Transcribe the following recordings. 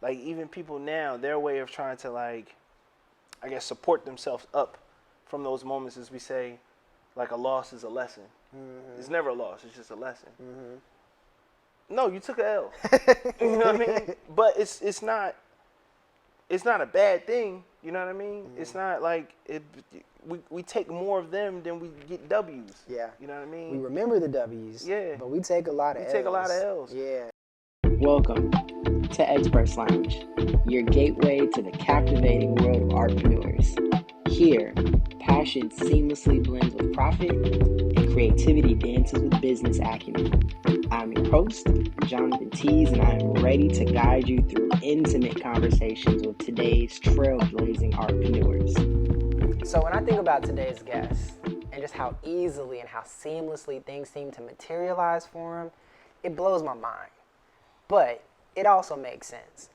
like even people now, their way of trying to like, I guess, support themselves up from those moments is we say, like a loss is a lesson. Mm-hmm. It's never a loss. It's just a lesson. Mm-hmm. No, you took a L. You know what I mean? But it's not a bad thing. You know what I mean? Mm-hmm. It's not like we take more of them than we get W's. Yeah. You know what I mean? We remember the W's. Yeah. But we take a lot of L's. We take a lot of L's. Yeah. Welcome to Experts Lounge, your gateway to the captivating world of entrepreneurs. Here, passion seamlessly blends with profit and creativity dances with business acumen. I'm your host, Jonathan Tease, and I am ready to guide you through intimate conversations with today's trailblazing entrepreneurs. So when I think about today's guest and just how easily and how seamlessly things seem to materialize for him, it blows my mind. But it also makes sense.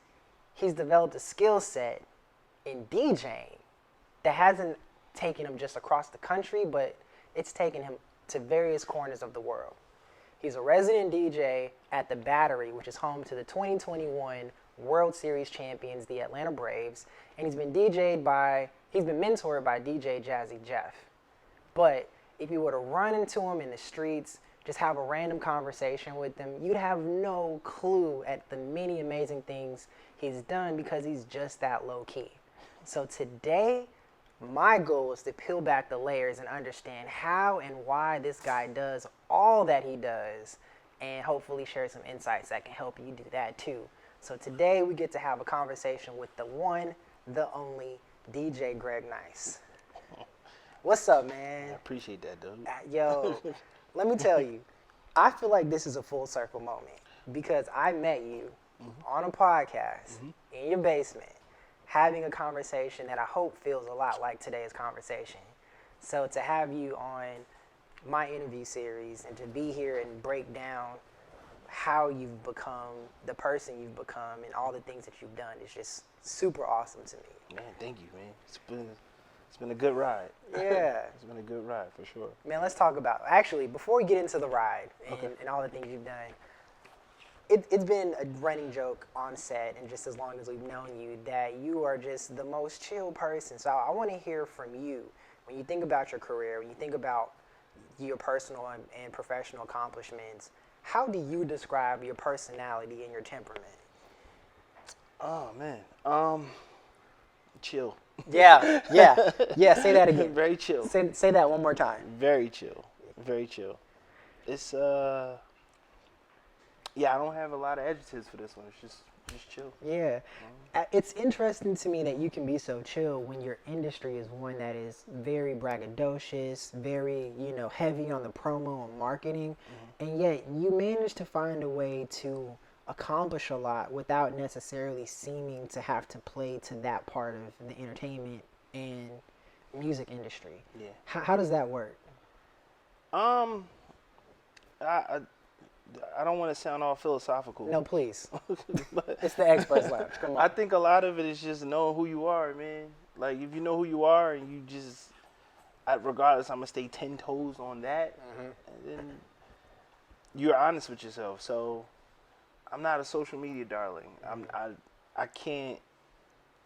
He's developed a skill set in DJing that hasn't taken him just across the country, but it's taken him to various corners of the world. He's a resident DJ at the Battery, which is home to the 2021 World Series champions, the Atlanta Braves, and he's been mentored by DJ Jazzy Jeff. But if you were to run into him in the streets, just have a random conversation with him, you'd have no clue at the many amazing things he's done because he's just that low key. So today, my goal is to peel back the layers and understand how and why this guy does all that he does, and hopefully share some insights that can help you do that too. So today we get to have a conversation with the one, the only DJ Greg Nyce. What's up, man? I appreciate that, dude. Yo, let me tell you, I feel like this is a full circle moment because I met you on a podcast in your basement, having a conversation that I hope feels a lot like today's conversation. So to have you on my interview series and to be here and break down how you've become the person you've become and all the things that you've done is just super awesome to me. Man, thank you, man. It's been a good ride. Yeah. It's been a good ride for sure. Man, let's talk about, actually, before we get into the ride and all the things you've done, it's been a running joke on set and just as long as we've known you that you are just the most chill person. So I want to hear from you. When you think about your career, when you think about your personal and professional accomplishments, how do you describe your personality and your temperament? Oh, man. Chill. Yeah. Say that again. Very chill. Say that one more time. Very chill. Very chill. It's yeah, I don't have a lot of adjectives for this one. It's just chill. Yeah. It's interesting to me that you can be so chill when your industry is one that is very braggadocious, very, heavy on the promo and marketing, and yet you manage to find a way to accomplish a lot without necessarily seeming to have to play to that part of the entertainment and music industry. Yeah. How does that work? I don't want to sound all philosophical. No, please. It's the Experts Lounge. Come on. I think a lot of it is just knowing who you are, man. Like, if you know who you are and you just, regardless, I'm going to stay 10 toes on that. And then you're honest with yourself. So I'm not a social media darling. I can't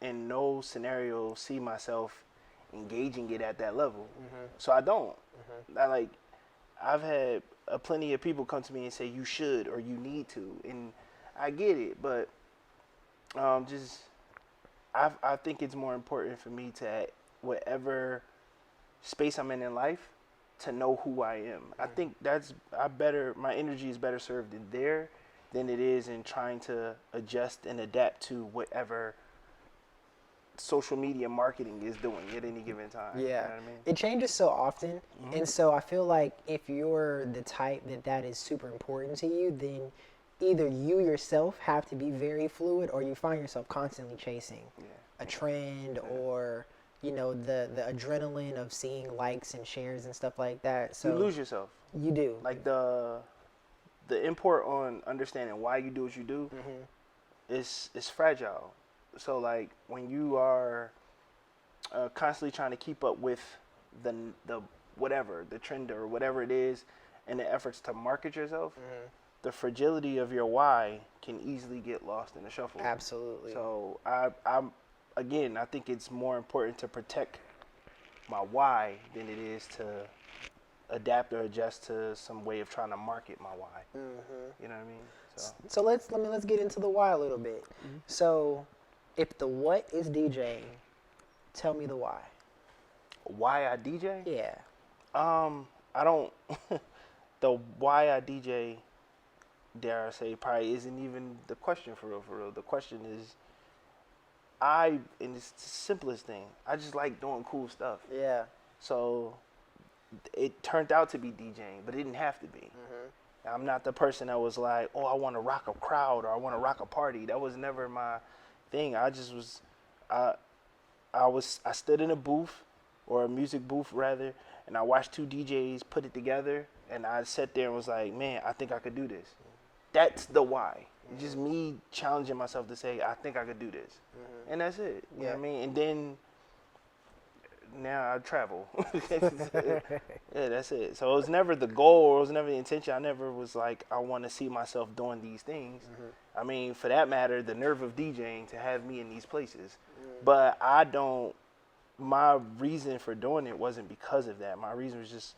in no scenario see myself engaging it at that level. So I don't. I've had plenty of people come to me and say you should or you need to, and I get it, but I think it's more important for me to, whatever space I'm in life, to know who I am. I think my energy is better served in there than it is in trying to adjust and adapt to whatever social media marketing is doing at any given time. Yeah. You know what I mean? It changes so often. And so I feel like if you're the type that is super important to you, then either you yourself have to be very fluid or you find yourself constantly chasing a trend or, the adrenaline of seeing likes and shares and stuff like that. So you lose yourself. You do. Like the import on understanding why you do what you do is fragile. So like when you are constantly trying to keep up with the whatever, the trend or whatever it is, and the efforts to market yourself, the fragility of your why can easily get lost in the shuffle. Absolutely. So I'm again, I think it's more important to protect my why than it is to adapt or adjust to some way of trying to market my why. You know what I mean? So let's get into the why a little bit. So if the what is DJing, tell me the why. Why I DJ? Yeah. I don't. The why I DJ, dare I say, probably isn't even the question for real. For real, the question is, and it's the simplest thing. I just like doing cool stuff. Yeah. So it turned out to be DJing, but it didn't have to be. I'm not the person that was like, oh, I want to rock a crowd or I want to rock a party. That was never my thing. I just was, I stood in a booth, or a music booth rather, and I watched two DJs put it together, and I sat there and was like, man, I think I could do this. That's the why. Just me challenging myself to say, I think I could do this. And that's it. You know what I mean? And then now I travel. Yeah, that's it. So it was never the goal, or it was never the intention. I never was like, I want to see myself doing these things. I mean, for that matter, the nerve of DJing to have me in these places. But my reason for doing it wasn't because of that. My reason was just,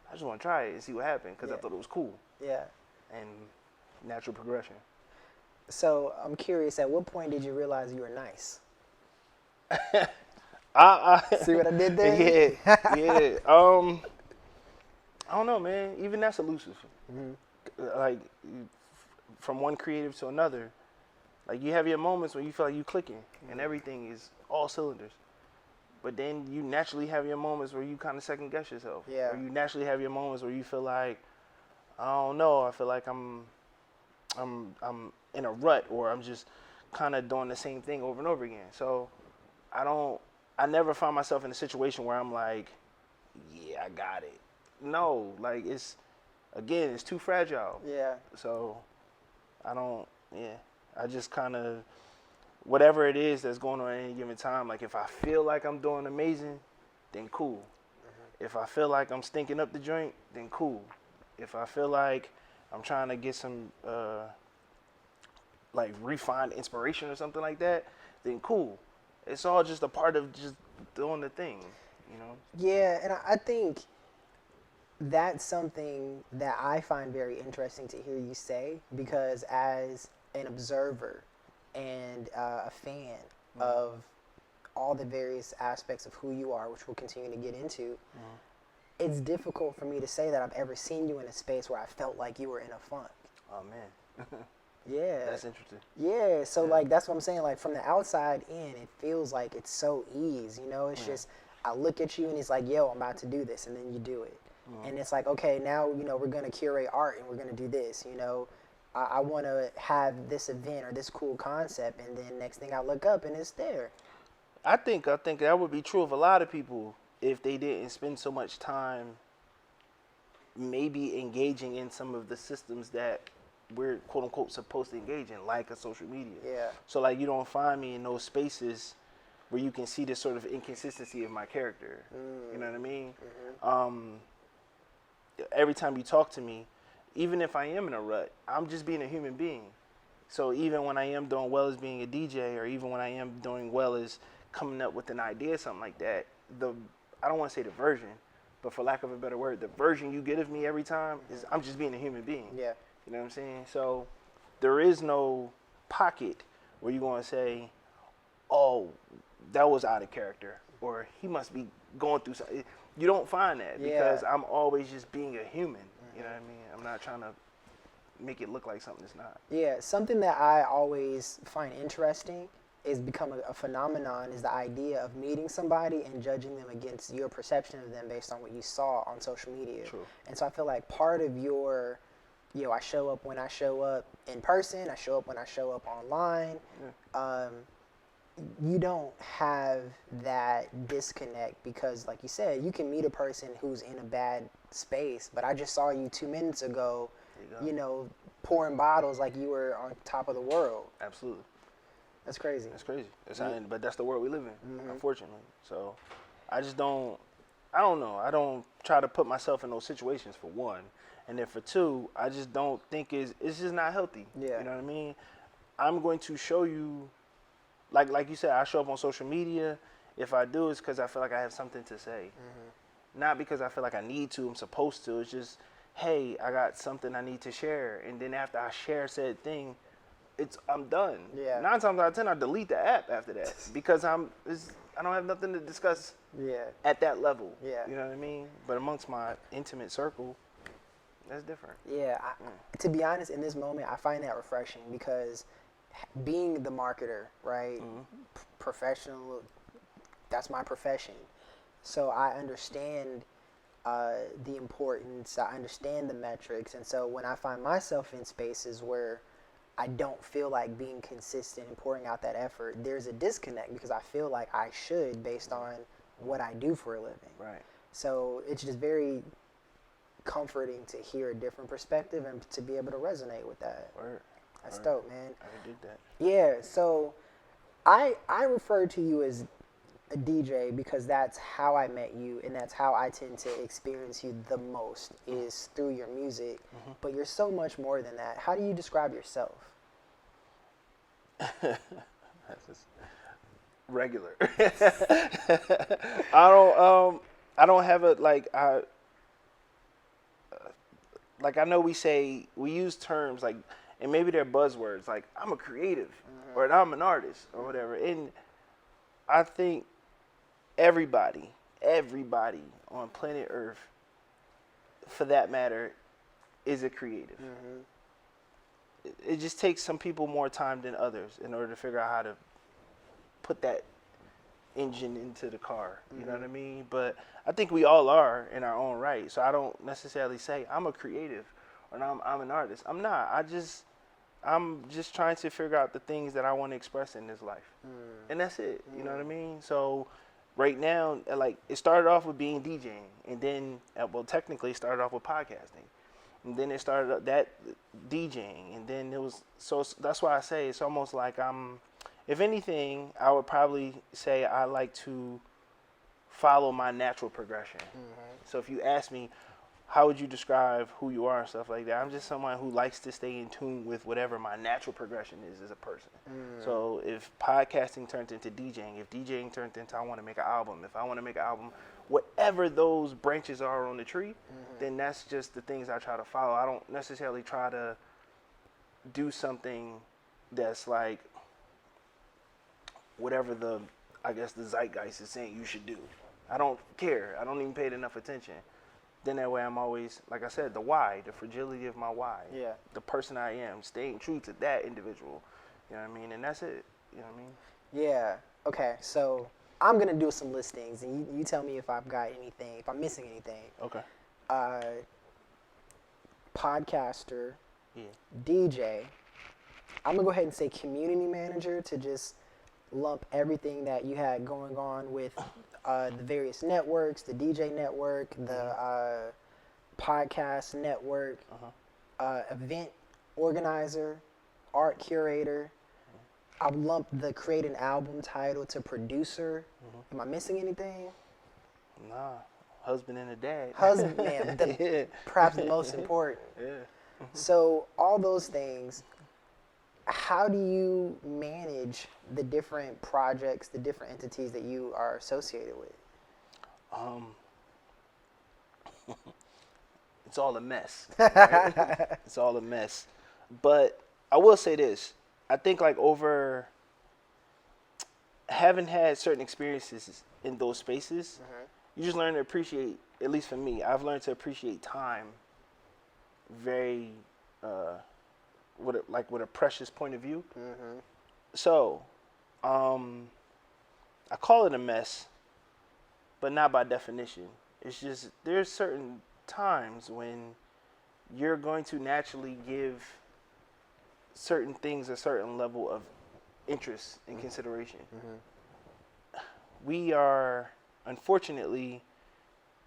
I just want to try it and see what happened, because I thought it was cool. Yeah. And natural progression. So I'm curious, at what point did you realize you were nice? See what I did there? Yeah. I don't know, man. Even that's elusive. Like, from one creative to another, like, you have your moments when you feel like you clicking and everything is all cylinders. But then you naturally have your moments where you kind of second guess yourself. Yeah. Or you naturally have your moments where you feel like, I don't know, I feel like I'm in a rut, or I'm just kind of doing the same thing over and over again. So I never find myself in a situation where I'm like, yeah, I got it. No, like, it's too fragile. Yeah. So I just kind of, whatever it is that's going on at any given time, like, if I feel like I'm doing amazing, then cool. If I feel like I'm stinking up the joint, then cool. If I feel like I'm trying to get some like refined inspiration or something like that, then cool. It's all just a part of just doing the thing, you know? Yeah, and I think that's something that I find very interesting to hear you say, because as an observer and a fan of all the various aspects of who you are, which we'll continue to get into, it's difficult for me to say that I've ever seen you in a space where I felt like you were in a funk. Oh, man. Yeah. That's interesting. Yeah, so like, that's what I'm saying, like, from the outside in, it feels like it's so easy, you know? It's just, I look at you and it's like, yo, I'm about to do this, and then you do it. And it's like, okay, now, you know, we're going to curate art and we're going to do this, you know? I want to have this event or this cool concept, and then next thing I look up and it's there. I think that would be true of a lot of people if they didn't spend so much time maybe engaging in some of the systems that we're quote unquote supposed to engage in, like a social media. Yeah. So like, you don't find me in those spaces where you can see this sort of inconsistency of my character. You know what I mean? Every time you talk to me, even if I am in a rut, I'm just being a human being. So even when I am doing well as being a DJ, or even when I am doing well as coming up with an idea, something like that, I don't want to say the version, but for lack of a better word, the version you get of me every time is I'm just being a human being. Yeah. You know what I'm saying? So there is no pocket where you're going to say, oh, that was out of character, or he must be going through something. You don't find that, because I'm always just being a human. You know what I mean? I'm not trying to make it look like something it's not. Yeah, something that I always find interesting is become a phenomenon is the idea of meeting somebody and judging them against your perception of them based on what you saw on social media. True. And so I feel like part of your, I show up when I show up in person, I show up when I show up online. You don't have that disconnect because, like you said, you can meet a person who's in a bad space, but I just saw you 2 minutes ago, pouring bottles like you were on top of the world. Absolutely. That's crazy. That's crazy. But that's the world we live in, unfortunately. So I just don't, I don't know. I don't try to put myself in those situations, for one. And then for two, I just don't think it's just not healthy. Yeah. You know what I mean? I'm going to show you, like you said, I show up on social media. If I do, it's because I feel like I have something to say. Not because I feel like I need to, I'm supposed to. It's just, hey, I got something I need to share. And then after I share said thing, I'm done. Yeah. 9 times out of 10, I delete the app after that because I don't have nothing to discuss at that level. Yeah. You know what I mean? But amongst my intimate circle, that's different. Yeah. To be honest, in this moment, I find that refreshing because being the marketer, right, professional, that's my profession. So I understand the importance, I understand the metrics. And so when I find myself in spaces where I don't feel like being consistent and pouring out that effort, there's a disconnect because I feel like I should based on what I do for a living. Right. So it's just very comforting to hear a different perspective and to be able to resonate with that. Word. That's dope, man. I did that. Yeah, so I refer to you as a DJ because that's how I met you and that's how I tend to experience you the most is through your music. But you're so much more than that. How do you describe yourself? That's just regular. I don't have a I know we use terms like, and maybe they're buzzwords like I'm a creative or I'm an artist or whatever. And I think everybody on planet Earth, for that matter, is a creative. It just takes some people more time than others in order to figure out how to put that engine into the car. You know what I mean? But I think we all are in our own right. So I don't necessarily say I'm a creative or I'm an artist. I'm not. I'm just trying to figure out the things that I want to express in this life. And that's it. You know what I mean? So right now, like, it started off with being DJing, and then, well, technically it started off with podcasting. And then it started that DJing, and then it was, so that's why I say it's almost like if anything, I would probably say I like to follow my natural progression. So if you ask me, how would you describe who you are and stuff like that? I'm just someone who likes to stay in tune with whatever my natural progression is as a person. So if podcasting turns into DJing, if DJing turns into I want to make an album, if I want to make an album, whatever those branches are on the tree, then that's just the things I try to follow. I don't necessarily try to do something that's like whatever the zeitgeist is saying you should do. I don't care. I don't even pay it enough attention. Then that way I'm always, like I said, the why, the fragility of my why. Yeah. The person I am, staying true to that individual. You know what I mean? And that's it. You know what I mean? Yeah. Okay, so I'm going to do some listings, and you tell me if I've got anything, if I'm missing anything. Okay. Podcaster, Yeah. DJ. I'm going to go ahead and say community manager to just lump everything that you had going on with the various networks, the DJ network, the podcast network, event organizer, art curator. I've lumped the create an album title to producer. Am I missing anything? Nah. Husband and a dad. Husband, man, perhaps the most important. Yeah. So all those things, how do you manage the different projects, the different entities that you are associated with? It's all a mess. Right? It's all a mess. But I will say this. I think like over having had certain experiences in those spaces, you just learn to appreciate, at least for me, I've learned to appreciate time very with a precious point of view. So I call it a mess, but not by definition. It's just there's certain times when you're going to naturally give certain things a certain level of interest and consideration. We are unfortunately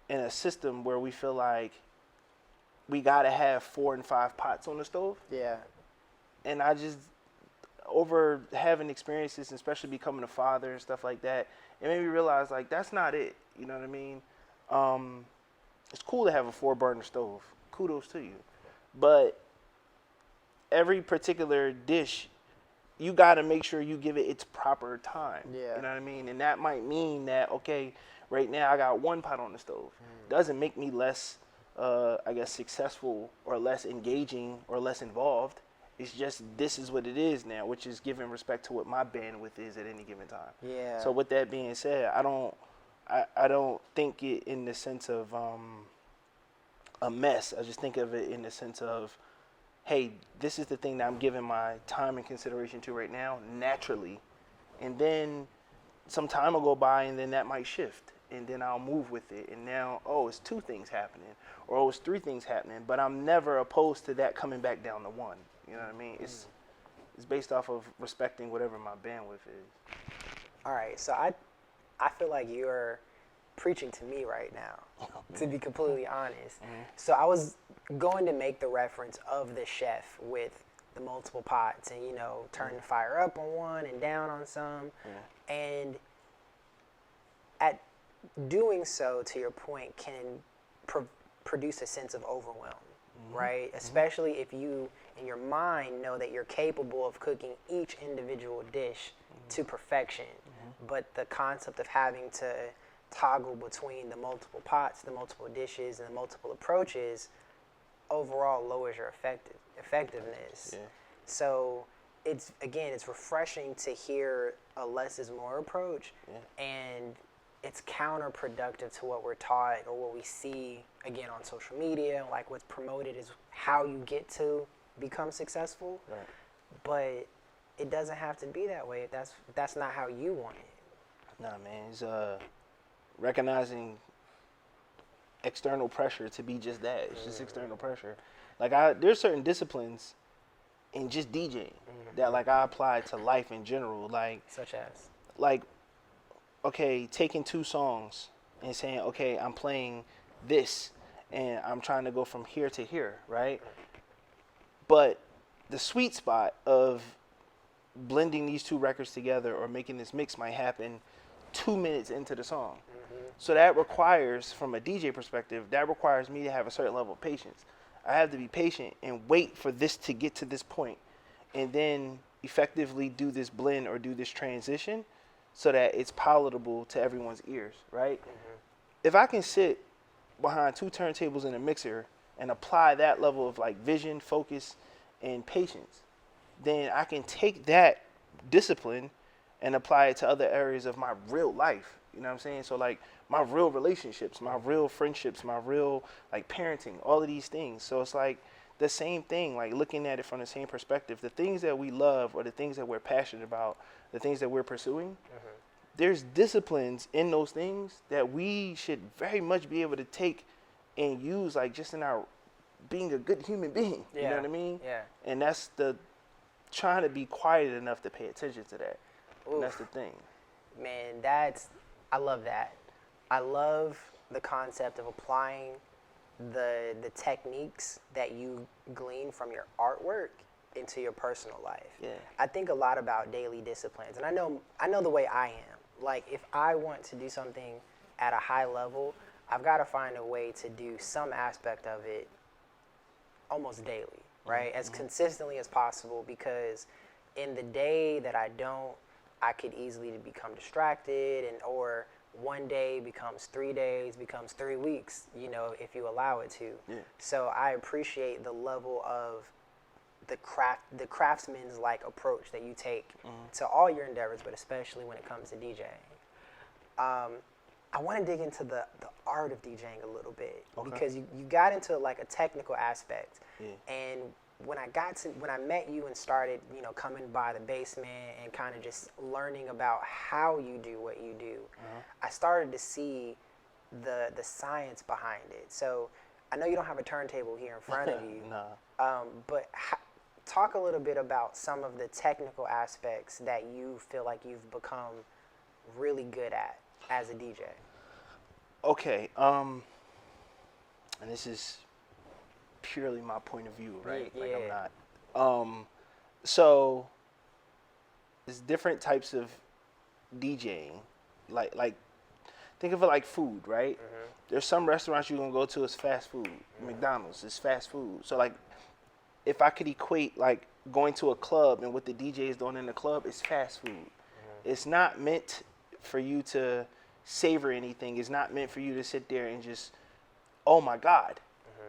in a system where we feel like we gotta have 4 and 5 pots on the stove. Yeah. And I just, over having experiences, and especially becoming a father and stuff like that, it made me realize like that's not it. You know what I mean? It's cool to have a 4-burner stove. kudos to you. But every particular dish, you got to make sure you give it its proper time. Yeah. You know what I mean? And that might mean that, okay, right now I got one pot on the stove. Doesn't make me less, I guess, successful or less engaging or less involved. It's just this is what it is now, which is giving respect to what my bandwidth is at any given time. Yeah. So with that being said, I don't think it in the sense of a mess. I just think of it in the sense of, hey, this is the thing that I'm giving my time and consideration to right now, naturally. And then some time will go by and then that might shift. And then I'll move with it. And now, oh, it's 2 things happening. Or, oh, it's 3 things happening. But I'm never opposed to that coming back down to 1. You know what I mean? It's based off of respecting whatever my bandwidth is. All right, so I feel like you're preaching to me right now, to be completely honest. So I was going to make the reference of the chef with the multiple pots and, you know, turning the fire up on one and down on some. And at doing so, to your point, can produce a sense of overwhelm, right? Especially if you, in your mind, know that you're capable of cooking each individual dish to perfection. But the concept of having to toggle between the multiple pots, the multiple dishes, and the multiple approaches overall lowers your effectiveness. So it's refreshing to hear a less is more approach, and it's counterproductive to what we're taught or what we see again on social media. Like what's promoted is how you get to become successful, but it doesn't have to be that way if that's not how you want it. Nah, man, it's recognizing external pressure to be just that. It's just external pressure. Like there's certain disciplines in just DJing that like I apply to life in general. Like Such as? Like, okay, taking 2 songs and saying, okay, I'm playing this and I'm trying to go from here to here, right? But the sweet spot of blending these 2 records together or making this mix might happen 2 minutes into the song. So that requires, from a DJ perspective, that requires me to have a certain level of patience. I have to be patient and wait for this to get to this point and then effectively do this blend or do this transition so that it's palatable to everyone's ears, right? If I can sit behind 2 turntables in a mixer and apply that level of like vision, focus, and patience, then I can take that discipline and apply it to other areas of my real life. You know what I'm saying? So like my real relationships, my real friendships, my real like parenting, all of these things. So it's like the same thing, like looking at it from the same perspective. The things that we love or the things that we're passionate about, the things that we're pursuing, there's disciplines in those things that we should very much be able to take and use like just in our being a good human being. You know what I mean? Yeah. And that's the trying to be quiet enough to pay attention to that. And that's the thing. Man, I love that. I love the concept of applying the techniques that you glean from your artwork into your personal life. Yeah. I think a lot about daily disciplines, and I know the way I am. Like if I want to do something at a high level, I've got to find a way to do some aspect of it almost daily, right? As consistently as possible, because in the day that I don't, I could easily become distracted, and or one day becomes 3 days, becomes 3 weeks, you know, if you allow it to. So I appreciate the level of the craftsman's like approach that you take to all your endeavors, but especially when it comes to DJing. I want to dig into the art of DJing a little bit, because you got into like a technical aspect, and when I met you and started, you know, coming by the basement and kind of just learning about how you do what you do, I started to see the science behind it. So I know you don't have a turntable here in front of you, but talk a little bit about some of the technical aspects that you feel like you've become really good at as a DJ. Okay, and this is purely my point of view, right? Like I'm not. So there's different types of DJing. Like think of it like food, right? there's some restaurants you're gonna go to, it's fast food. McDonald's is fast food. So like, if I could equate like going to a club and what the DJ is doing in the club, it's fast food. It's not meant for you to savor anything. It's not meant for you to sit there and just, oh my God,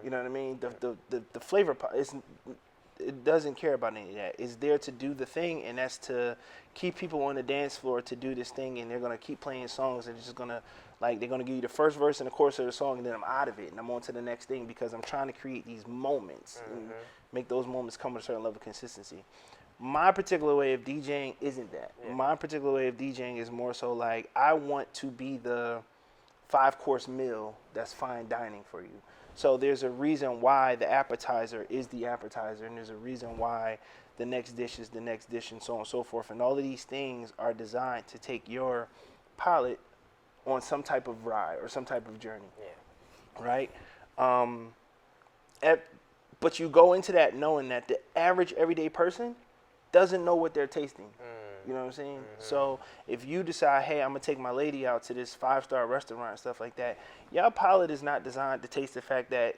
you know what I mean? The flavor it doesn't care about any of that. It's there to do the thing, and that's to keep people on the dance floor to do this thing, and they're gonna keep playing songs, and it's just gonna, like, they're gonna give you the first verse and the chorus of the song, and then I'm out of it, and I'm on to the next thing, because I'm trying to create these moments and make those moments come with a certain level of consistency. My particular way of DJing isn't that. Yeah. My particular way of DJing is more so like, I want to be the 5-course meal that's fine dining for you. So there's a reason why the appetizer is the appetizer, and there's a reason why the next dish is the next dish, and so on and so forth. And all of these things are designed to take your palate on some type of ride or some type of journey. Yeah. Right? But you go into that knowing that the average everyday person doesn't know what they're tasting. You know what I'm saying? So if you decide, hey, I'm gonna take my lady out to this 5-star restaurant and stuff like that, your palate is not designed to taste the fact that,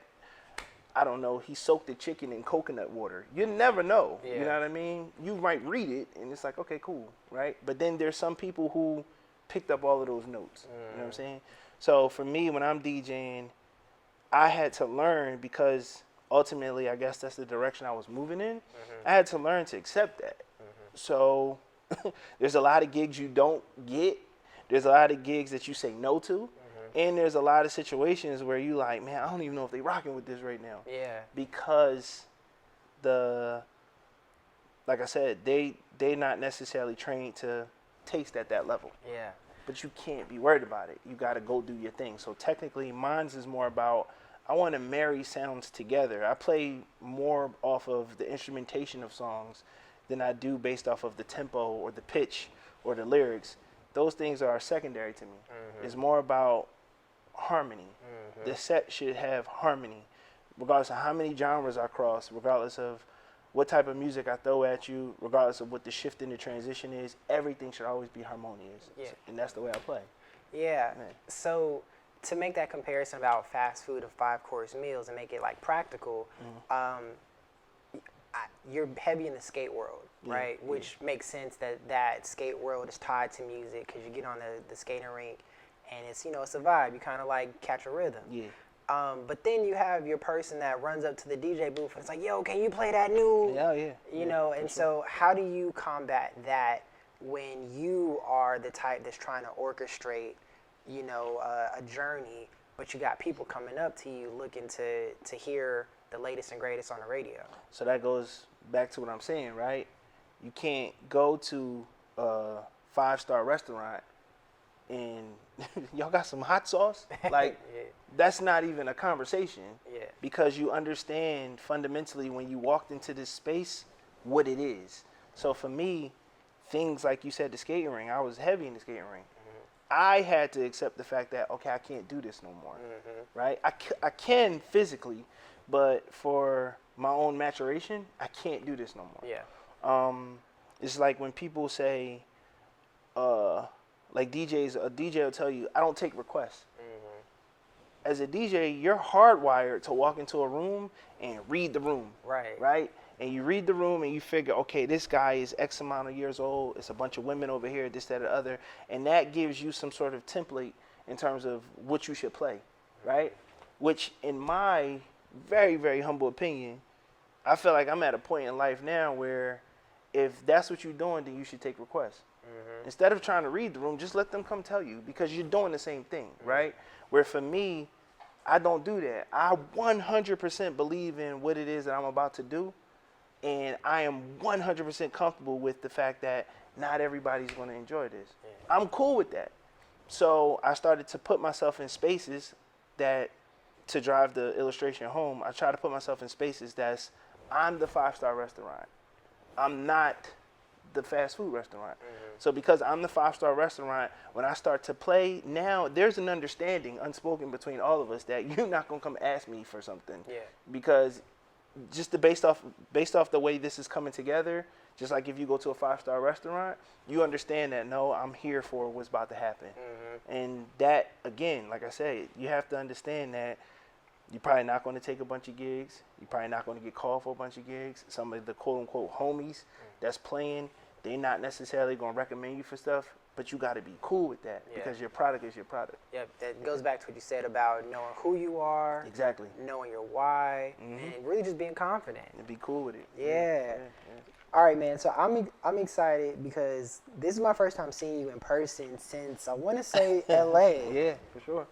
I don't know, he soaked the chicken in coconut water. You never know. Yeah. You know what I mean? You might read it and it's like, okay, cool, right? But then there's some people who picked up all of those notes. You know what I'm saying? So for me, when I'm DJing, I had to learn, because ultimately, I guess that's the direction I was moving in. I had to learn to accept that. So there's a lot of gigs you don't get. There's a lot of gigs that you say no to. And there's a lot of situations where you like, man, I don't even know if they rocking with this right now. Yeah. Because like I said, they're not necessarily trained to taste at that level. Yeah. But you can't be worried about it. You got to go do your thing. So technically, mine's is more about, I want to marry sounds together. I play more off of the instrumentation of songs than I do based off of the tempo or the pitch or the lyrics. Those things are secondary to me. It's more about harmony. The set should have harmony, regardless of how many genres I cross, regardless of what type of music I throw at you, regardless of what the shift in the transition is. Everything should always be harmonious. Yeah. And that's the way I play. Yeah. Man. So to make that comparison about fast food of 5-course meals and make it like practical, you're heavy in the skate world, right? Which makes sense that skate world is tied to music, because you get on the skating rink and it's, you know, it's a vibe. You kind of like catch a rhythm. Yeah. But then you have your person that runs up to the DJ booth and it's like, yo, can you play that new? You know, and so how do you combat that when you are the type that's trying to orchestrate, you know, a journey, but you got people coming up to you looking to hear the latest and greatest on the radio? So that goes back to what I'm saying, right? You can't go to a 5-star restaurant and y'all got some hot sauce? Like, that's not even a conversation. Yeah. Because you understand fundamentally when you walked into this space what it is. So for me, things like you said, the skating ring, I was heavy in the skating ring. I had to accept the fact that, okay, I can't do this no more, right? I can physically, but for my own maturation, I can't do this no more. Yeah. It's like when people say, like DJs, a DJ will tell you, I don't take requests. As a DJ, you're hardwired to walk into a room and read the room. Right? And you read the room and you figure, okay, this guy is X amount of years old. It's a bunch of women over here, this, that, and the other. And that gives you some sort of template in terms of what you should play, right? Which, in my very, very humble opinion, I feel like I'm at a point in life now where if that's what you're doing, then you should take requests. Instead of trying to read the room, just let them come tell you, because you're doing the same thing, right? Where for me, I don't do that. I 100% believe in what it is that I'm about to do. And I am 100% comfortable with the fact that not everybody's going to enjoy this. I'm cool with that. So I started to put myself in spaces that, to drive the illustration home, I try to put myself in spaces that's, I'm the 5-star restaurant. I'm not the fast food restaurant. So because I'm the 5-star restaurant, when I start to play, now there's an understanding unspoken between all of us that you're not going to come ask me for something. Because just based off the way this is coming together, Just like if you go to a 5-star restaurant, you understand that, no, I'm here for what's about to happen. And that, again, like I said, you have to understand that you're probably not going to take a bunch of gigs. You're probably not going to get called for a bunch of gigs. Some of the quote-unquote homies that's playing, they're not necessarily going to recommend you for stuff, but you got to be cool with that because your product is your product. Yep, that goes back to what you said about knowing who you are. Exactly. Knowing your why, and really just being confident. And be cool with it. Yeah. All right, man. So I'm excited because this is my first time seeing you in person since I want to say LA. Yeah, for sure.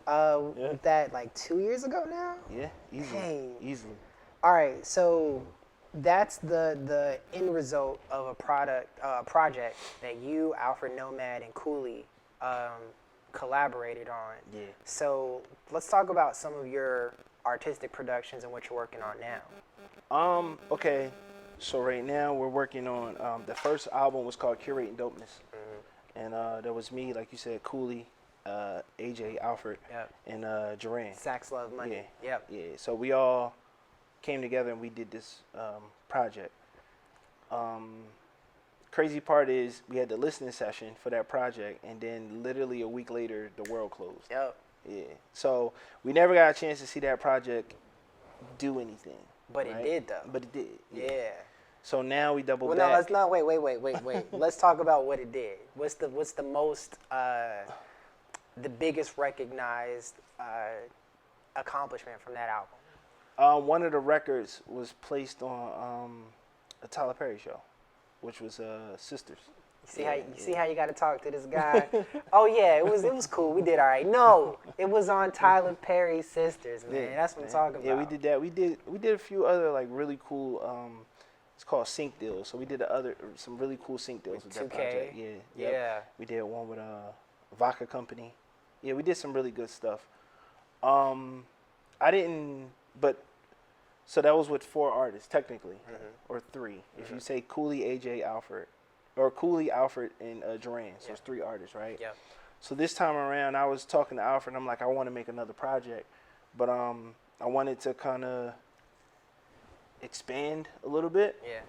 That like 2 years ago now. Yeah, easily. Dang. Easily. All right, so that's the end result of a project that you, Alfred Nomad, and Cooley collaborated on. Yeah. So let's talk about some of your artistic productions and what you're working on now. Okay. So right now we're working on the first album was called Curating Dopeness, and that was me, like you said, Cooley, AJ, Alfred, and Duran. Sax Love Money. Yeah. So we all came together and we did this project. Crazy part is we had the listening session for that project, and then literally a week later the world closed. Yep. Yeah. So we never got a chance to see that project do anything. But it did though. But it did. Yeah. So now we double back. No, let's not. Wait. Let's talk about what it did. What's the most, the biggest recognized accomplishment from that album? One of the records was placed on a Tyler Perry show, which was Sisters. See how you got to talk to this guy. Oh yeah, it was cool. We did all right. No, it was on Tyler Perry's Sisters, man. Yeah, that's what I'm talking about. Yeah, we did that. We did a few other like really cool. It's called sync deals. So we did some really cool sync deals with that project. Yeah. Yeah. We did one with Vodka Company. Yeah, we did some really good stuff. I didn't, but so that was with 4 artists technically, or 3. If you say Cooley, AJ, Alfred. Or Cooley, Alfred, and Duran. So it's 3 artists, right? Yeah. So this time around, I was talking to Alfred, and I'm like, I want to make another project. But I wanted to kind of expand a little bit. Yeah.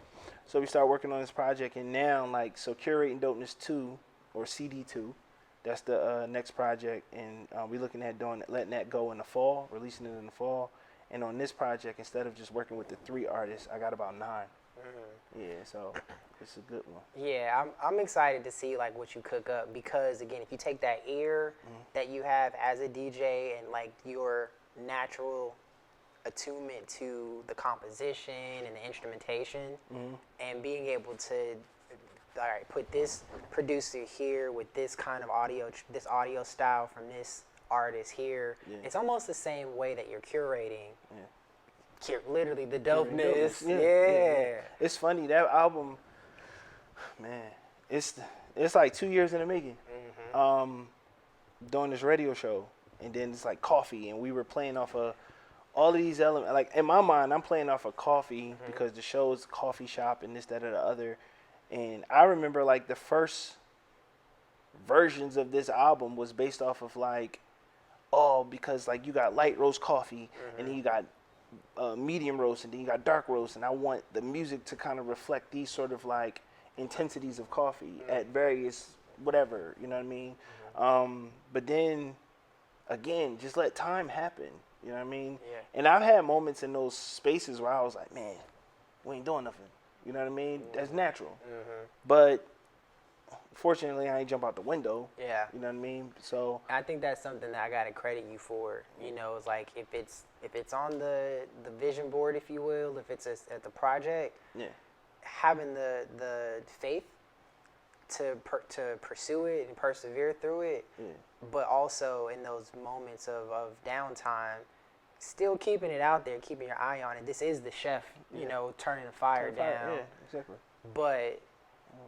So we started working on this project, and now, like, so Curating Dopeness 2, or CD2, that's the next project, and we're looking at letting that go in the fall, releasing it in the fall. And on this project, instead of just working with the 3 artists, I got about 9. Yeah, so it's a good one. Yeah, I'm excited to see like what you cook up because again, if you take that ear that you have as a DJ and like your natural attunement to the composition and the instrumentation and being able to put this producer here with this kind of audio style from this artist here. It's almost the same way that you're curating. Literally the dopeness. Yeah. It's funny, that album, man, it's like 2 years in the making. Doing this radio show, and then it's like Coffee, and we were playing off of all of these elements. Like in my mind, I'm playing off of Coffee because the show is Coffee Shop and this, that, or the other. And I remember like the first versions of this album was based off of like, because like you got light roast coffee, and then you got medium roast, and then you got dark roast, and I want the music to kind of reflect these sort of like intensities of coffee at various whatever, you know what I mean? But then again, just let time happen, you know what I mean? And I've had moments in those spaces where I was like, man, we ain't doing nothing, you know what I mean? That's natural. But fortunately, I ain't jump out the window. Yeah. You know what I mean? So I think that's something that I gotta credit you for. You know, it's like if it's on the vision board, if you will, if it's at the project, having the faith to pursue it and persevere through it, but also in those moments of downtime, still keeping it out there, keeping your eye on it. This is the chef, you know, turning the fire down. Yeah, exactly. But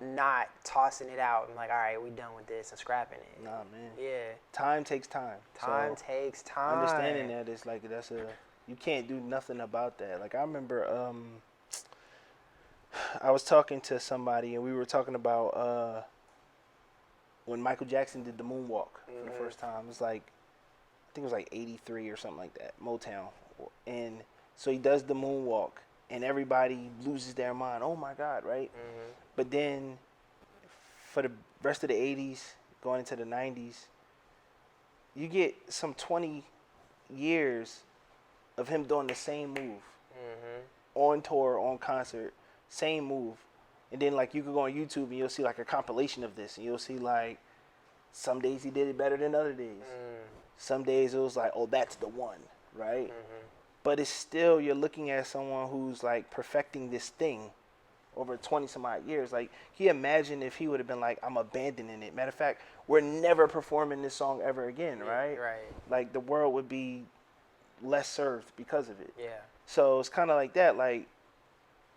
not tossing it out and like, all right, we done with this and scrapping it. Nah, man. Yeah. Time takes time. Time takes time. Understanding that is like you can't do nothing about that. Like I remember I was talking to somebody and we were talking about when Michael Jackson did the moonwalk for the first time. It was like, I think it was like 83 or something like that, Motown. And so he does the moonwalk and everybody loses their mind. Oh my God, right? But then for the rest of the 80s, going into the 90s, you get some 20 years of him doing the same move. On tour, on concert, same move. And then like you could go on YouTube and you'll see like a compilation of this, and you'll see like some days he did it better than other days. Some days it was like, oh, that's the one, right? But it's still, you're looking at someone who's like perfecting this thing over 20 some odd years. Like, can you imagine if he would have been like, I'm abandoning it? Matter of fact, we're never performing this song ever again, right? Right. Like the world would be less served because of it. Yeah. So it's kind of like that. Like,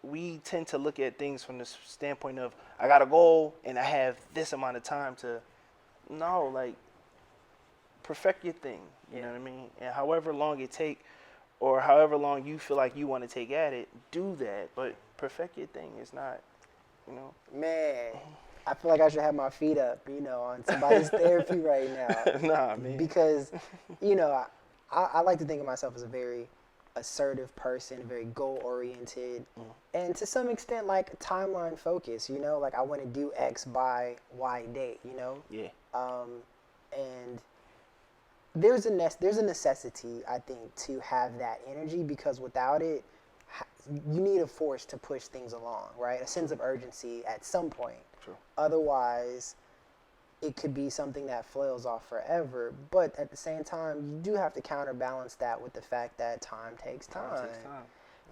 we tend to look at things from the standpoint of, I got a goal and I have this amount of time to, no, like, perfect your thing. You know what I mean? And however long it take, or however long you feel like you want to take at it, do that. But perfect your thing. It's not, you know. Man, I feel like I should have my feet up, you know, on somebody's therapy right now. Nah, man. Because, you know, I like to think of myself as a very assertive person, very goal-oriented, and to some extent, like, timeline focused, you know? Like, I want to do X by Y date, you know? Yeah. And there's a necessity, I think, to have that energy, because without it, you need a force to push things along, right? A sense of urgency at some point. True. Otherwise, it could be something that flails off forever. But at the same time, you do have to counterbalance that with the fact that time takes time. Time takes time.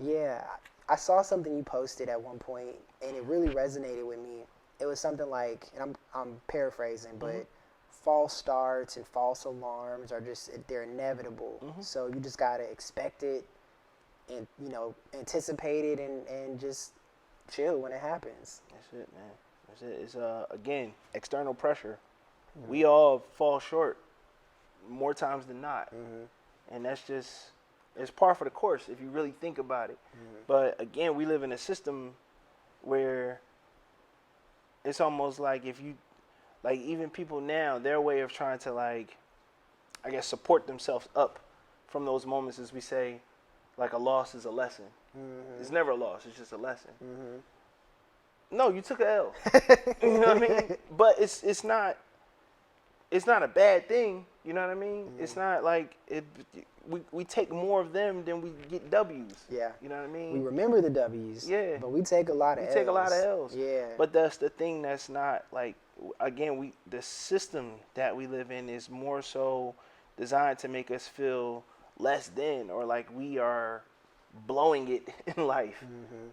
Yeah. I saw something you posted at one point, and it really resonated with me. It was something like, and I'm paraphrasing, but false starts and false alarms are just, they're inevitable. So you just got to expect it and, you know, anticipate it and just chill when it happens. That's it, man. That's it. It's, again, external pressure. We all fall short more times than not. And that's just, it's par for the course if you really think about it. But again, we live in a system where it's almost like if you, like, even people now, their way of trying to, like, I guess, support themselves up from those moments is we say, like, a loss is a lesson. It's never a loss. It's just a lesson. No, you took a L. You know what I mean? But it's not a bad thing. You know what I mean? It's not like it. We take more of them than we get W's. Yeah. You know what I mean? We remember the W's. Yeah. But we take a lot of L's. We take a lot of L's. Yeah. But that's the thing that's not, like, again, the system that we live in is more so designed to make us feel less than, or like we are blowing it in life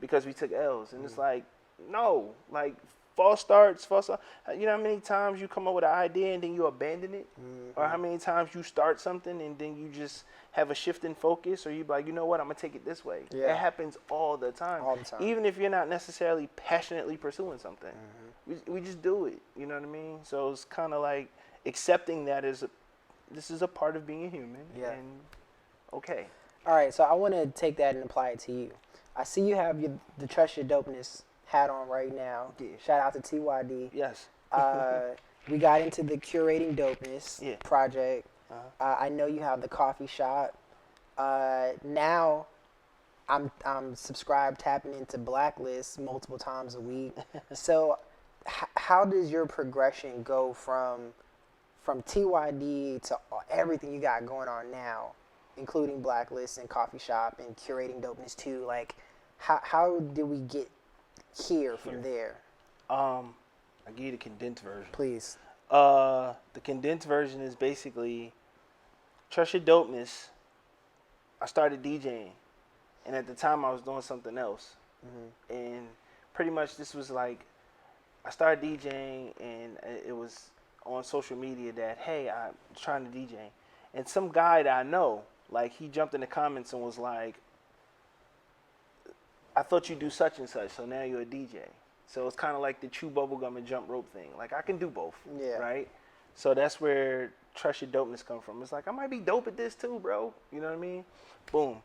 because we took L's. And it's like, no, like, false starts, you know how many times you come up with an idea and then you abandon it? Or how many times you start something and then you just have a shift in focus, or you be like, you know what, I'm going to take it this way. Yeah. It happens all the time. All the time. Even if you're not necessarily passionately pursuing something. We just do it, you know what I mean? So it's kind of like accepting that this is a part of being a human. Yeah. And okay. All right, so I want to take that and apply it to you. I see you have the Trust Your Dopeness hat on right now. Yeah. Shout out to TYD. Yes. We got into the Curating Dopeness Yeah. project. I know you have the coffee shop. Now, I'm subscribed, tapping into Blacklist multiple times a week. So, how does your progression go from TYD to everything you got going on now, including Blacklist and coffee shop and Curating Dopeness too? Like, how did we get here from there? I'll give you the condensed version. Please. The condensed version is basically Trust Your Dopeness. I started DJing, and at the time I was doing something else. And pretty much this was like, I started DJing, and it was on social media that, hey, I'm trying to DJ. And some guy that I know, like, he jumped in the comments and was like, I thought you do such and such, so now you're a DJ. So it's kind of like the chew bubblegum and jump rope thing. Like, I can do both, right? So that's where Trust Your Dopeness come from. It's like, I might be dope at this too, bro. You know what I mean? Boom.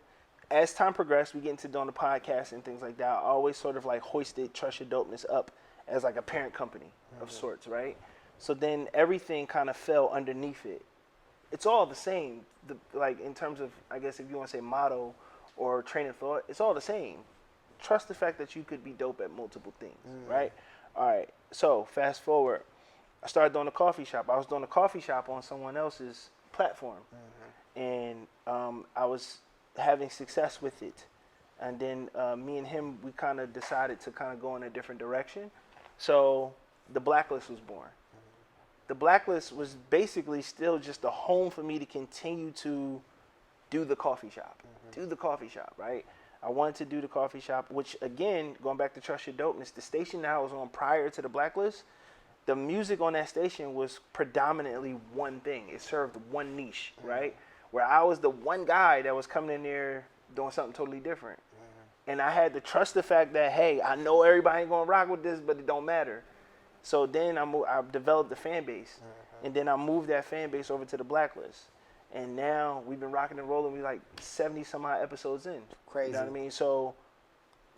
As time progressed, we get into doing the podcast and things like that. I always sort of like hoisted Trust Your Dopeness up as like a parent company of sorts, right? So then everything kind of fell underneath it. It's all the same. Like, in terms of, I guess if you want to say motto or train of thought, it's all the same. trust the fact that you could be dope at multiple things, right? All right. So fast forward, I started doing a coffee shop. I was doing a coffee shop on someone else's platform, and I was having success with it. And then me and him, we kind of decided to kind of go in a different direction. So the Blacklist was born. The Blacklist was basically still just a home for me to continue to do the coffee shop, right? I wanted to do the coffee shop, which again, going back to Trust Your Dopeness, the station that I was on prior to the Blacklist, the music on that station was predominantly one thing. It served one niche, right? Where I was the one guy that was coming in there doing something totally different. And I had to trust the fact that, hey, I know everybody ain't gonna rock with this, but it don't matter. So then I developed the fan base, and then I moved that fan base over to the Blacklist. And now we've been rocking and rolling. We like 70 some odd episodes in. Crazy. You know what I mean? So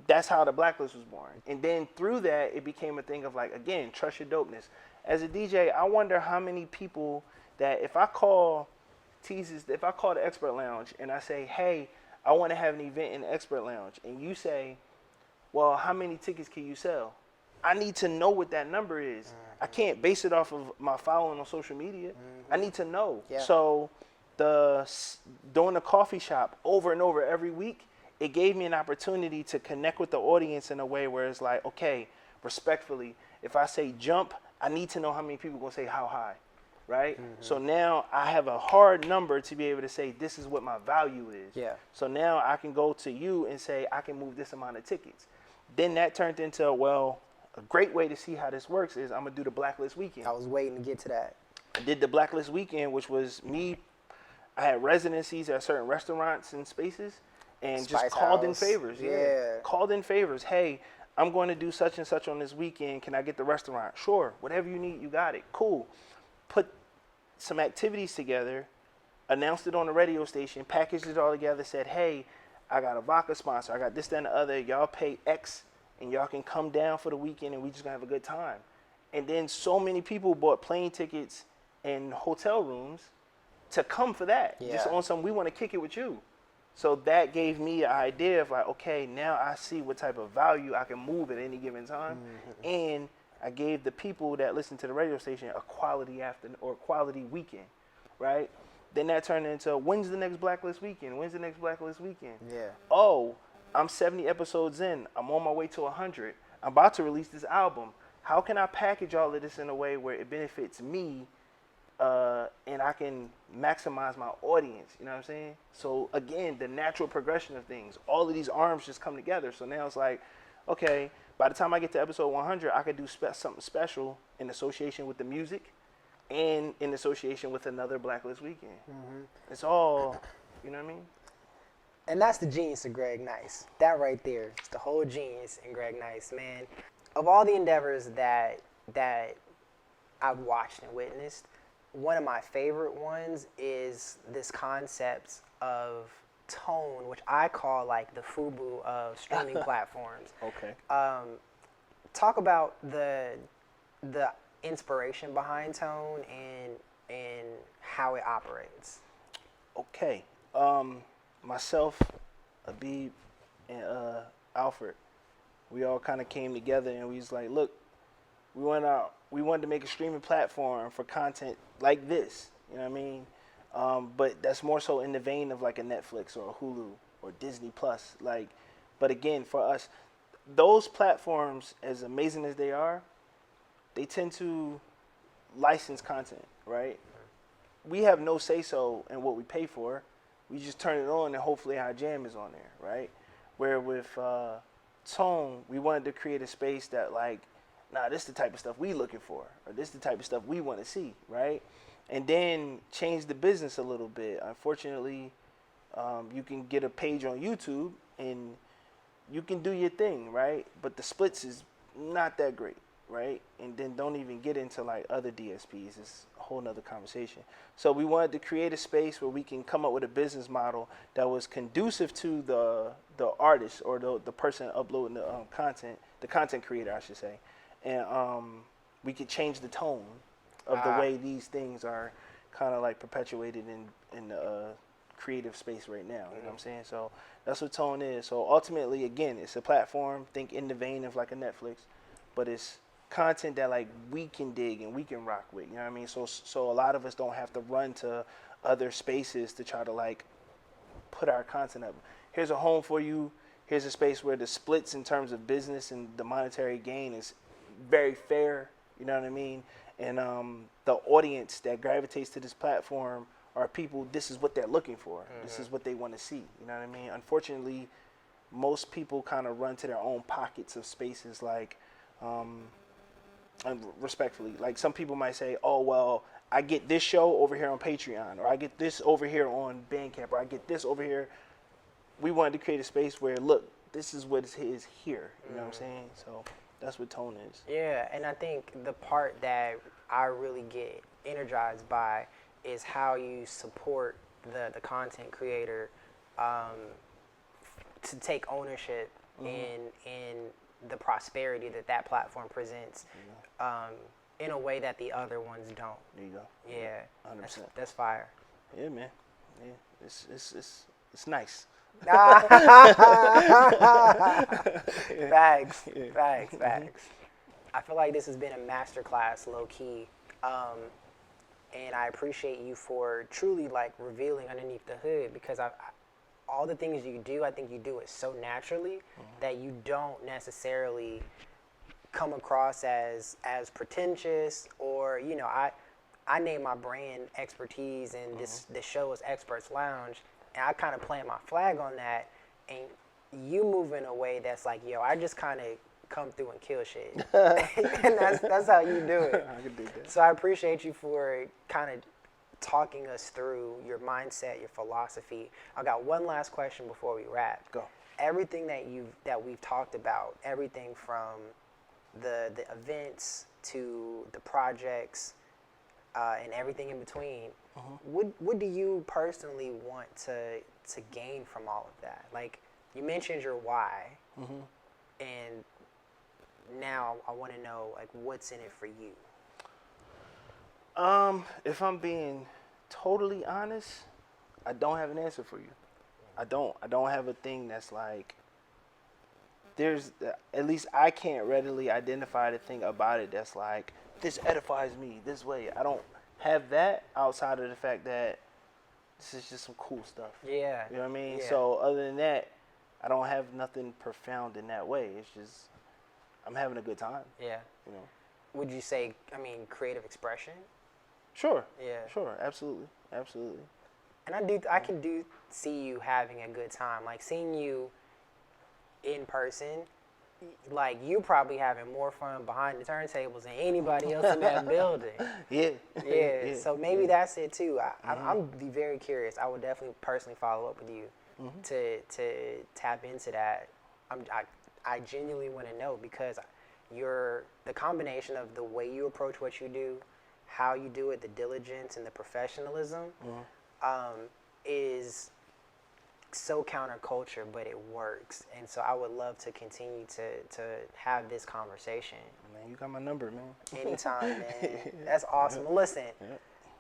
that's how the Blacklist was born. And then through that, it became a thing of like, again, trust your dopeness. As a DJ, I wonder how many people that if I call the Expert Lounge and I say, hey, I want to have an event in the Expert Lounge, and you say, well, how many tickets can you sell? I need to know what that number is. I can't base it off of my following on social media. I need to know. Yeah. So doing the coffee shop over and over every week, it gave me an opportunity to connect with the audience in a way where it's like, okay, respectfully, if I say jump, I need to know how many people are going to say how high, right? So now I have a hard number to be able to say this is what my value is. Yeah. So now I can go to you and say I can move this amount of tickets. Then that turned into, well, a great way to see how this works is I'm going to do the Blacklist Weekend. I was waiting to get to that. I did the Blacklist Weekend, which was me. I had residencies at certain restaurants and spaces and Spice just called in House. favors. Yeah. Called in favors. Hey, I'm going to do such and such on this weekend. Can I get the restaurant? Sure. Whatever you need, you got it. Cool. Put some activities together, announced it on the radio station, packaged it all together, said, hey, I got a vodka sponsor. I got this, that, and the other. Y'all pay X, and y'all can come down for the weekend, and we just going to have a good time. And then so many people bought plane tickets and hotel rooms to come for that. Yeah. Just on some, we want to kick it with you. So that gave me an idea of like, okay, now I see what type of value I can move at any given time. And I gave the people that listen to the radio station a quality afternoon or quality weekend, right? Then that turned into, when's the next Blacklist Weekend? When's the next Blacklist Weekend? Yeah. Oh, I'm 70 episodes in. I'm on my way to 100. I'm about to release this album. How can I package all of this in a way where it benefits me and I can maximize my audience? You know what I'm saying? So again, the natural progression of things, all of these arms just come together. So now it's like, okay, by the time I get to episode 100, I could do something special in association with the music and in association with another Blacklist Weekend. It's all, you know what I mean? And that's the genius of Greg Nyce. That right there is the whole genius in Greg Nyce, man. Of all the endeavors that I've watched and witnessed, one of my favorite ones is this concept of tone, which I call like the FUBU of streaming platforms. Okay. Talk about the inspiration behind tone and how it operates. Okay. Myself, Abib, and Alfred, we all kind of came together and we was like, look, we wanted to make a streaming platform for content like this, you know what I mean? But that's more so in the vein of like a Netflix or a Hulu or Disney Plus. Like, but again, for us, those platforms, as amazing as they are, they tend to license content, right? We have no say-so in what we pay for. We just turn it on and hopefully our jam is on there, right? Where with Tone, we wanted to create a space that like, nah, this is the type of stuff we looking for, or this is the type of stuff we want to see, right? And then change the business a little bit. Unfortunately, you can get a page on YouTube and you can do your thing, right? But the splits is not that great, right? And then don't even get into like other DSPs. It's a whole nother conversation. So we wanted to create a space where we can come up with a business model that was conducive to the artist or the person uploading the content, the content creator, I should say. And we could change the tone of the way these things are kind of like perpetuated in the creative space right now. You know what I'm saying? So that's what Tone is. So ultimately, again, it's a platform. Think in the vein of like a Netflix, but it's content that like we can dig and we can rock with. You know what I mean? So a lot of us don't have to run to other spaces to try to like put our content up. Here's a home for you. Here's a space where the splits in terms of business and the monetary gain is very fair. You know what I mean? And the audience that gravitates to this platform are people, this is what they're looking for. This is what they want to see. You know what I mean? Unfortunately, most people kind of run to their own pockets of spaces like, and respectfully, like some people might say, oh, well, I get this show over here on Patreon, or I get this over here on Bandcamp, or I get this over here. We wanted to create a space where, look, this is what is here. You know what I'm saying? So that's what Tone is. Yeah, and I think the part that I really get energized by is how you support the content creator to take ownership in the prosperity that platform presents in a way that the other ones don't. There you go. Yeah, 100%. That's fire. Yeah, man. Yeah, it's nice. Facts. I feel like this has been a masterclass, low key, and I appreciate you for truly like revealing underneath the hood, because all the things you do, I think you do it so naturally that you don't necessarily come across as pretentious, or I name my brand expertise, and this show is Experts Lounge, and I kind of plant my flag on that, and you move in a way that's like, yo, I just kind of come through and kill shit. And that's how you do it. I can do that. So I appreciate you for kind of talking us through your mindset, your philosophy. I got one last question before we wrap. Go. Everything that we've talked about, everything from the events to the projects and everything in between, what do you personally want to gain from all of that? Like, you mentioned your why, and now I want to know, like, what's in it for you? If I'm being totally honest, I don't have an answer for you. I don't have a thing that's like, at least I can't readily identify the thing about it that's like, this edifies me this way. I don't have that outside of the fact that this is just some cool stuff. Yeah. You know what I mean? Yeah. So other than that, I don't have nothing profound in that way. It's just, I'm having a good time. Yeah. You know? Would you say, creative expression? Sure. Yeah. Sure. Absolutely. And I can see you having a good time. Like, seeing you in person, like, you probably having more fun behind the turntables than anybody else in that building. Yeah. Yeah. So maybe that's it too. I'm be very curious. I would definitely personally follow up with you to tap into that. I genuinely want to know, because the combination of the way you approach what you do, how you do it, the diligence and the professionalism, is so counterculture, but it works. And so I would love to continue to have this conversation. Man, you got my number, man. Anytime, man. That's awesome. Well, listen,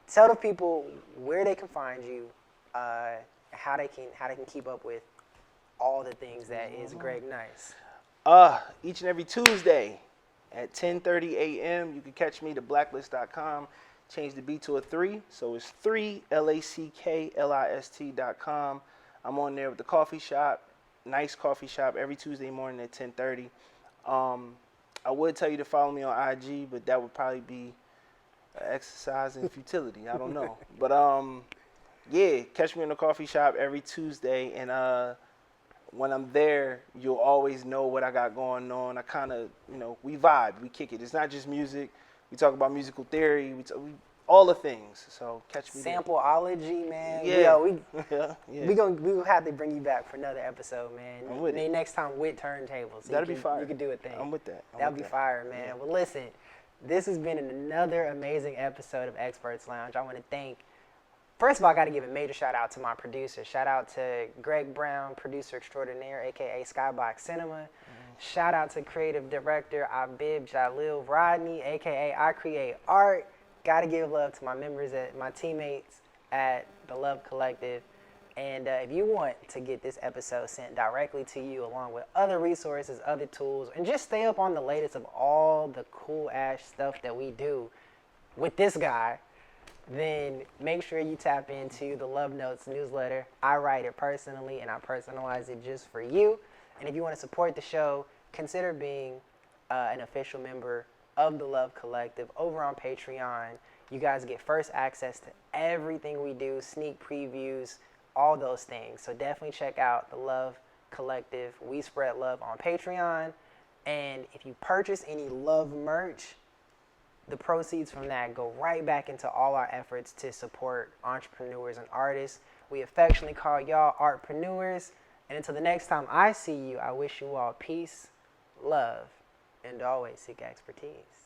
tell the people where they can find you, how they can keep up with all the things that is Greg Nyce. Each and every Tuesday at 10:30 a.m. you can catch me to blacklist.com. Change the B to a 3, so it's 3 LACKLIST.com. I'm on there with the coffee shop, nice coffee shop, every Tuesday morning at 10:30. I would tell you to follow me on IG, but that would probably be an exercise in futility. I don't know. But yeah, catch me in the coffee shop every Tuesday, and when I'm there, you'll always know what I got going on. I kind of, we vibe, we kick it. It's not just music. We talk about musical theory. We all the things. So catch me there. Sampleology, man. Yeah. We gonna have to bring you back for another episode, man. I'm with it. Next time with turntables. That'd be fire. You could do a thing. I'm with that. That'd be fire, man. Yeah. Well, listen, this has been another amazing episode of Experts Lounge. I want to thank. First of all, I got to give a major shout out to my producer. Shout out to Greg Brown, producer extraordinaire, aka Skybox Cinema. Shout out to creative director Abib Jalil Rodney, aka I Create Art. Got to give love to my teammates at the Love Collective. And if you want to get this episode sent directly to you along with other resources, other tools, and just stay up on the latest of all the cool ass stuff that we do with this guy, then make sure you tap into the Love Notes newsletter. I write it personally and I personalize it just for you. And if you want to support the show, consider being an official member of the Love Collective over on Patreon. You guys get first access to everything we do, sneak previews, all those things. So definitely check out the Love Collective. We spread love on Patreon. And if you purchase any love merch, the proceeds from that go right back into all our efforts to support entrepreneurs and artists. We affectionately call y'all artpreneurs. And until the next time I see you, I wish you all peace, love, and always seek expertise.